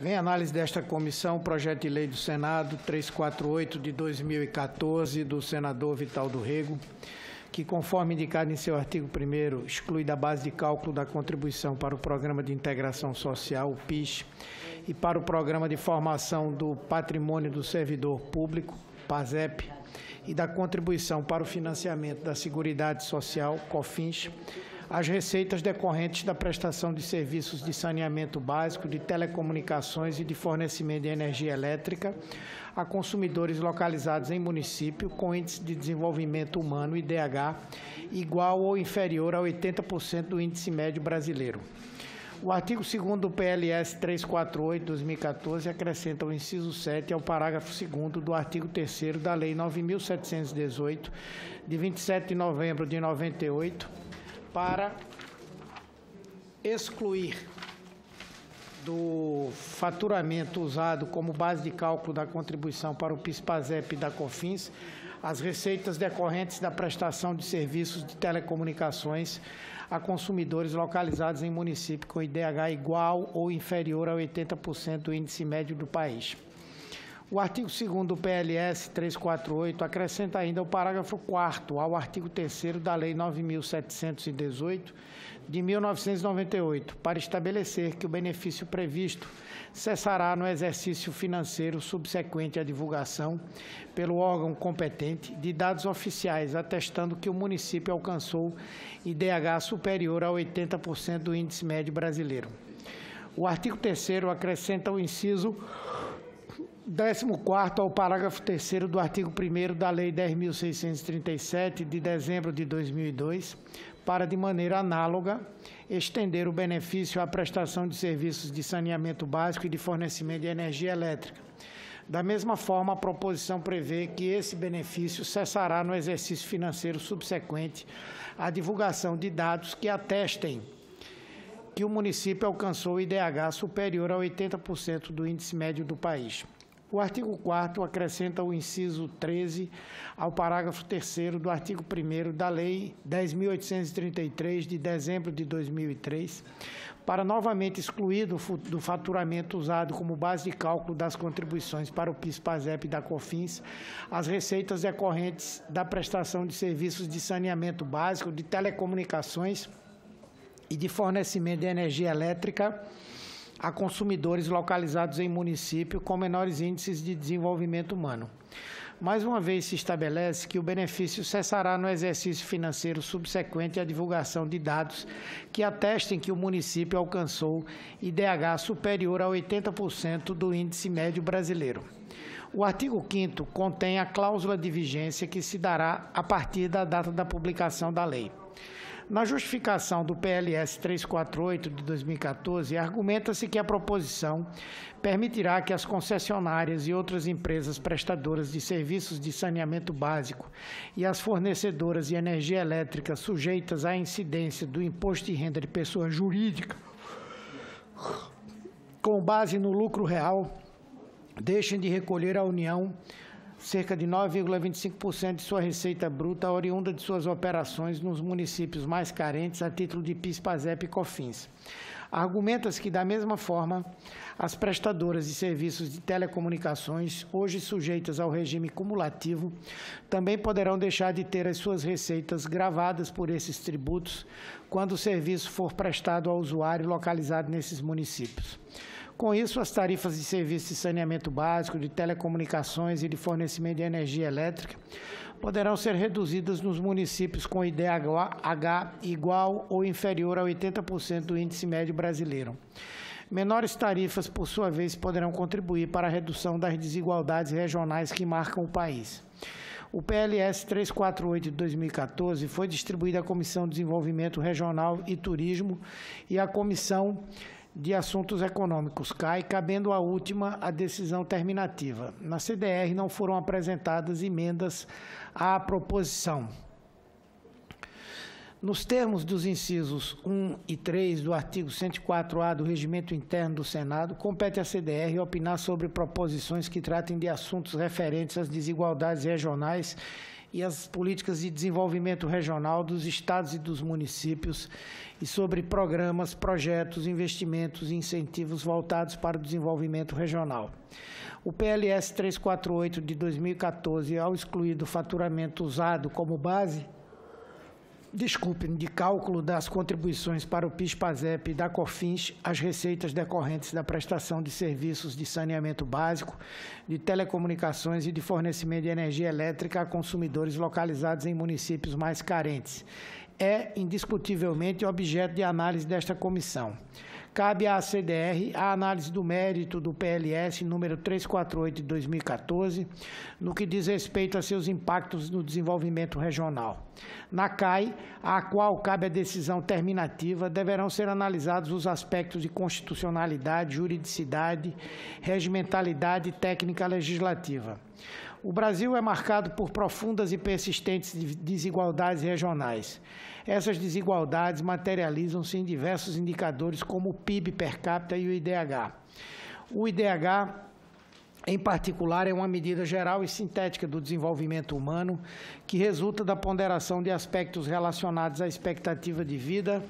Vem análise desta comissão, projeto de lei do Senado 348 de 2014, do senador Vital do Rego, que, conforme indicado em seu artigo 1º, exclui da base de cálculo da contribuição para o Programa de Integração Social, o PIS, e para o Programa de Formação do Patrimônio do Servidor Público, PASEP, e da contribuição para o financiamento da Seguridade Social, COFINS, as receitas decorrentes da prestação de serviços de saneamento básico, de telecomunicações e de fornecimento de energia elétrica a consumidores localizados em município com índice de desenvolvimento humano, IDH, igual ou inferior a 80% do índice médio brasileiro. O artigo 2º do PLS 348 de 2014 acrescenta o inciso 7 ao parágrafo 2º do artigo 3º da Lei 9.718, de 27 de novembro de 98, para excluir do faturamento usado como base de cálculo da contribuição para o PIS/PASEP e da COFINS as receitas decorrentes da prestação de serviços de telecomunicações a consumidores localizados em município com IDH igual ou inferior a 80% do índice médio do país. O artigo 2º do PLS 348 acrescenta ainda o parágrafo 4º ao artigo 3º da Lei 9.718, de 1998, para estabelecer que o benefício previsto cessará no exercício financeiro subsequente à divulgação, pelo órgão competente, de dados oficiais atestando que o município alcançou IDH superior a 80% do índice médio brasileiro. O artigo 3º acrescenta o inciso 14º ao parágrafo 3º do artigo 1º da Lei 10.637, de dezembro de 2002, para, de maneira análoga, estender o benefício à prestação de serviços de saneamento básico e de fornecimento de energia elétrica. Da mesma forma, a proposição prevê que esse benefício cessará no exercício financeiro subsequente à divulgação de dados que atestem que o município alcançou IDH superior a 80% do índice médio do país. O artigo 4º acrescenta o inciso 13 ao parágrafo 3º do artigo 1º da Lei 10.833, de dezembro de 2003, para novamente excluir do faturamento usado como base de cálculo das contribuições para o PIS/PASEP e da COFINS as receitas decorrentes da prestação de serviços de saneamento básico, de telecomunicações e de fornecimento de energia elétrica a consumidores localizados em município com menores índices de desenvolvimento humano. Mais uma vez, se estabelece que o benefício cessará no exercício financeiro subsequente à divulgação de dados que atestem que o município alcançou IDH superior a 80% do índice médio brasileiro. O artigo 5º contém a cláusula de vigência que se dará a partir da data da publicação da lei. Na justificação do PLS 348 de 2014, argumenta-se que a proposição permitirá que as concessionárias e outras empresas prestadoras de serviços de saneamento básico e as fornecedoras de energia elétrica sujeitas à incidência do imposto de renda de pessoa jurídica, com base no lucro real, deixem de recolher à União cerca de 9,25% de sua receita bruta oriunda de suas operações nos municípios mais carentes a título de PIS/PASEP e COFINS. Argumenta-se que, da mesma forma, as prestadoras de serviços de telecomunicações, hoje sujeitas ao regime cumulativo, também poderão deixar de ter as suas receitas gravadas por esses tributos quando o serviço for prestado ao usuário localizado nesses municípios. Com isso, as tarifas de serviço de saneamento básico, de telecomunicações e de fornecimento de energia elétrica poderão ser reduzidas nos municípios com IDH igual ou inferior a 80% do índice médio brasileiro. Menores tarifas, por sua vez, poderão contribuir para a redução das desigualdades regionais que marcam o país. O PLS 348 de 2014 foi distribuído à Comissão de Desenvolvimento Regional e Turismo e à Comissão de Assuntos Econômicos, CAE, cabendo à última a decisão terminativa. Na CDR não foram apresentadas emendas à proposição. Nos termos dos incisos 1 e 3 do artigo 104-A do Regimento Interno do Senado, compete à CDR opinar sobre proposições que tratem de assuntos referentes às desigualdades regionais e às políticas de desenvolvimento regional dos estados e dos municípios e sobre programas, projetos, investimentos e incentivos voltados para o desenvolvimento regional. O PLS 348 de 2014, ao excluir do faturamento usado como base de cálculo das contribuições para o PIS/PASEP e da COFINS, as receitas decorrentes da prestação de serviços de saneamento básico, de telecomunicações e de fornecimento de energia elétrica a consumidores localizados em municípios mais carentes. É indiscutivelmente objeto de análise desta comissão. Cabe à CDR a análise do mérito do PLS número 348 de 2014, no que diz respeito a seus impactos no desenvolvimento regional. Na CAI, à qual cabe a decisão terminativa, deverão ser analisados os aspectos de constitucionalidade, juridicidade, regimentalidade e técnica legislativa. O Brasil é marcado por profundas e persistentes desigualdades regionais. Essas desigualdades materializam-se em diversos indicadores, como o PIB per capita e o IDH. O IDH, em particular, é uma medida geral e sintética do desenvolvimento humano que resulta da ponderação de aspectos relacionados à expectativa de vida,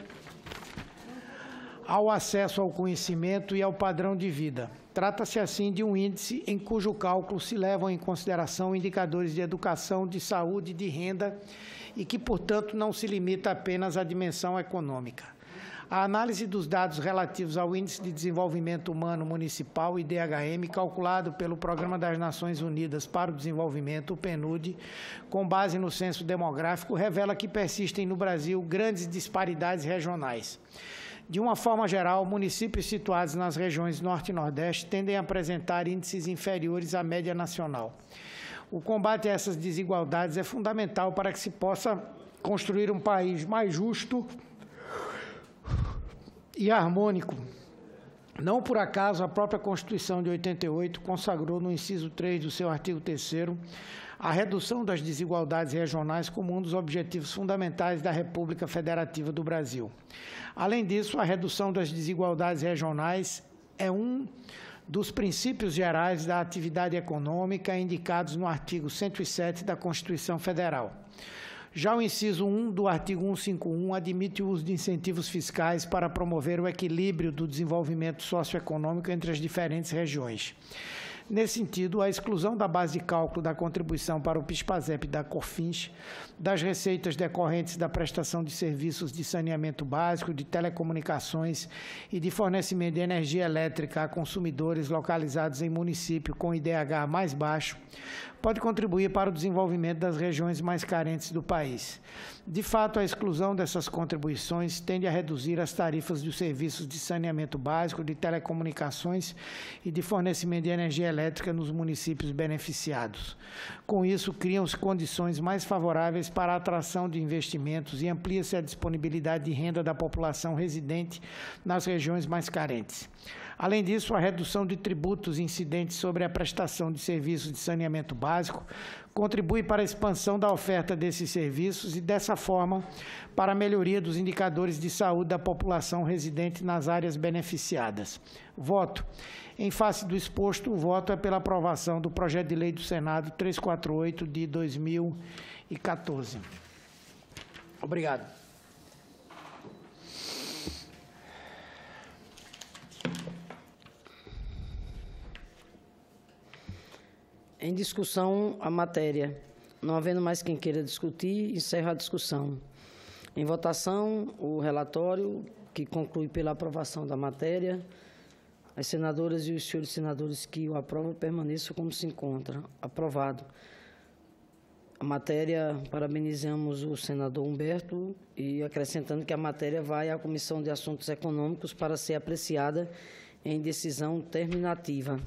ao acesso ao conhecimento e ao padrão de vida. Trata-se, assim, de um índice em cujo cálculo se levam em consideração indicadores de educação, de saúde e de renda e que, portanto, não se limita apenas à dimensão econômica. A análise dos dados relativos ao Índice de Desenvolvimento Humano Municipal, IDHM, calculado pelo Programa das Nações Unidas para o Desenvolvimento, o PNUD, com base no censo demográfico, revela que persistem no Brasil grandes disparidades regionais. De uma forma geral, municípios situados nas regiões Norte e Nordeste tendem a apresentar índices inferiores à média nacional. O combate a essas desigualdades é fundamental para que se possa construir um país mais justo e harmônico. Não por acaso, a própria Constituição de 88 consagrou no inciso 3 do seu artigo 3º a redução das desigualdades regionais como um dos objetivos fundamentais da República Federativa do Brasil. Além disso, a redução das desigualdades regionais é um dos princípios gerais da atividade econômica indicados no artigo 107 da Constituição Federal. Já o inciso 1 do artigo 151 admite o uso de incentivos fiscais para promover o equilíbrio do desenvolvimento socioeconômico entre as diferentes regiões. Nesse sentido, a exclusão da base de cálculo da contribuição para o PIS/PASEP e da COFINS, das receitas decorrentes da prestação de serviços de saneamento básico, de telecomunicações e de fornecimento de energia elétrica a consumidores localizados em município com IDH mais baixo, pode contribuir para o desenvolvimento das regiões mais carentes do país. De fato, a exclusão dessas contribuições tende a reduzir as tarifas dos serviços de saneamento básico, de telecomunicações e de fornecimento de energia elétrica nos municípios beneficiados. Com isso, criam-se condições mais favoráveis para a atração de investimentos e amplia-se a disponibilidade de renda da população residente nas regiões mais carentes. Além disso, a redução de tributos incidentes sobre a prestação de serviços de saneamento básico contribui para a expansão da oferta desses serviços e, dessa forma, para a melhoria dos indicadores de saúde da população residente nas áreas beneficiadas. Voto. Em face do exposto, o voto é pela aprovação do projeto de lei do Senado 348 de 2014. Obrigado. Em discussão, a matéria. Não havendo mais quem queira discutir, encerro a discussão. Em votação, o relatório, que conclui pela aprovação da matéria. As senadoras e os senhores senadores que o aprovam permaneçam como se encontra. Aprovado. A matéria, parabenizamos o senador Humberto e acrescentando que a matéria vai à Comissão de Assuntos Econômicos para ser apreciada em decisão terminativa.